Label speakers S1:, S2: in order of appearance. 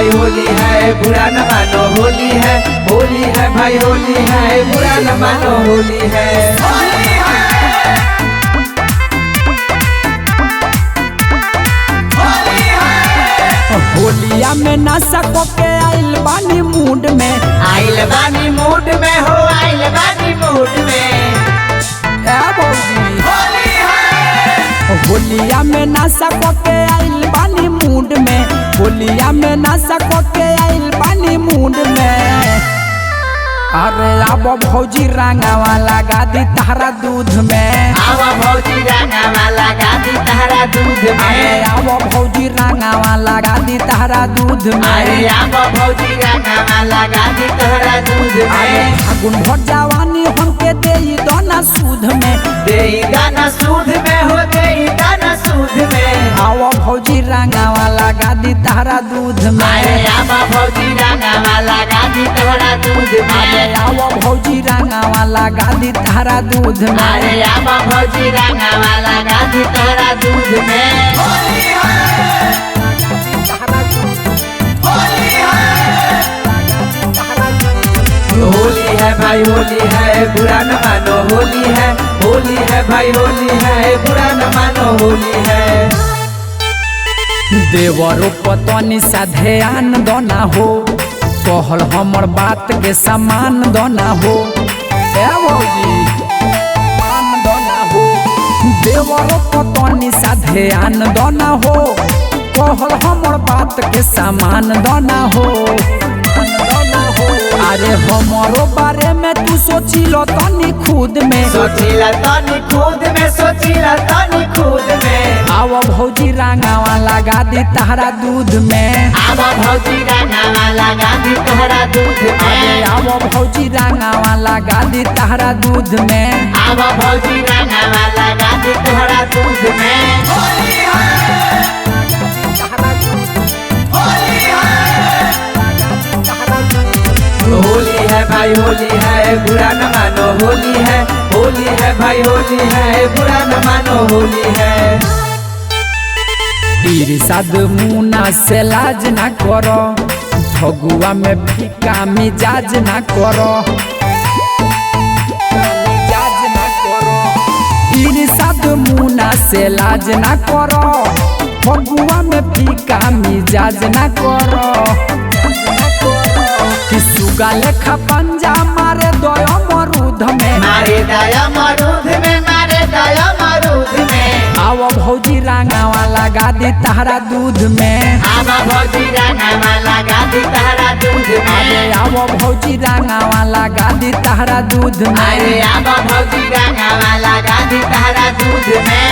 S1: भाई होली है, बुरा न मानो होली है, होली है भाई होली है, बुरा न मानो होली है।
S2: होलिया में नशा को के आइल बानी मूड में,
S1: आइल बानी मूड में हो, आइल बानी मूड में।
S2: होली है होलिया में नशा को के आइल बानी मूड में, होलिया में नशा को के आइल बानी मूड में। अरे अब भौजी रंगावा लगा दी तारा दूध में,
S1: आवा भौजी रंगावा लगा दी तारा दूध में।
S2: अरे अब भौजी रंगावा लगा दी तारा दूध में,
S1: अरे आवा भौजी रंगावा लगा दी तारा दूध में।
S2: फागुन भर जवानी हमके देई दाना सूद में,
S1: देई दाना सूद में हो, देई दाना सूद में।
S2: आवा भौजी रंगावा लगा दी तारा दूध में,
S1: अरे आवा भौजी रंगावा लगा दी तारा दूध में।
S2: आवा भौजी रंगावा लगा दी तारा दूध में,
S1: अरे आवा भौजी रंगावा लगा दी तारा दूध में। होली है भाई होली है, बुरा न मानो होली है, होली है भाई होली है, बुरा न मानो होली है।
S2: देवरो पतनी सा ध्यान दोना हो, कहल हमर बात के समान दोना हो। ए भौजी मान दोना हो, देवरो पतनी सा ध्यान दोना हो, कहल हमर बात के समान दोना हो। अरे हमारो बारे में तू सोचिलो तनी खुद में,
S1: सोचिला तनी खुद में, सोचिला तनी खुद में।
S2: आवा भौजी रंगावा लगा दी तारा दूध में,
S1: आवा भौजी रंगावा लगा दी तारा दूध में।
S2: आवा भौजी रंगावा लगा दी तारा दूध में,
S1: आवा भौजी रंगावा लगा दी तारा दूध में। होली है भाई होली है, बुरा न मानो होली है, होली है भाई होली है, बुरा न मानो होली है।
S2: इरशाद मुना से लाज ना करो, फगुआ में फीका मिजाज ना करो, मिजाज ना करो। इरशाद मुना से लाज ना करो, फगुआ में फीका मिजाज ना करो। सुगा लेखा पंजा मारे दया मरूद में,
S1: मारे दया मरूद में, मारे दया मरूद में।
S2: आवा भौजी रंगावा लगा दी तारा दूध में,
S1: आवा भौजी रंगावा लगा दी तारा दूध में।
S2: आवा भौजी रंगावा लगा दी तारा दूध में,
S1: अरे आवा भौजी रंगावा लगा दी तारा दूध में।